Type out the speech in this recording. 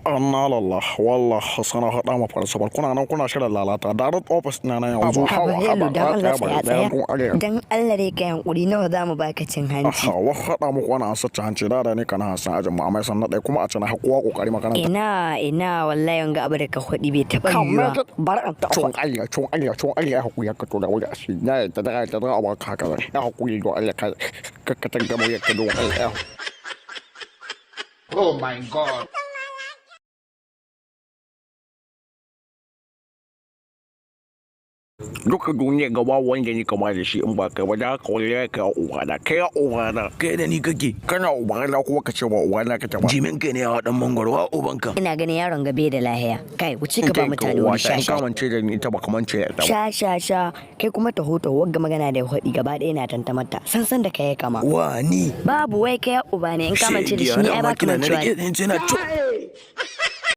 Anna lalla wallah sana haɗa ma farsabar kuna nan kuna shirin lalata direct office na yanzu Hello, dan Allah tsaya. Dan Allah dai ka yankuri nawa za mu baka cin hanci. Wa haɗa muku wani ansar cin hanci da ne kana hasan ajin mu amma san na ɗaya kuma a cana hakuwa kokari makaranta. Ina wallahi wanga abu da ka faɗi bai taɓa yiwa. Bar an ta con Allah hakuri ka to da wuri a shi ya ta da abu haka ya hakuri do Allah ka tanga mu ya ka do Allah. Oh my God. Duka duniya gaba wanda ni kama da shi in ba kai ba da haka wani ya kai uwana kai uwana kai da ni kake kana uwana kuma ka ce ba uwana kake ba jimin kai ne a dan mangoro wa ubanka ina ganin yaron gabe da lahiya kai wuce ka ba mutane wani sha sha kamance da ni ta ba kamance da sha kai kuma taho wagga magana da hodi gaba ɗaya na tantamata san da kai kama wa ni babu wai kai uba ne in kamance da shi ne ai ba kamance na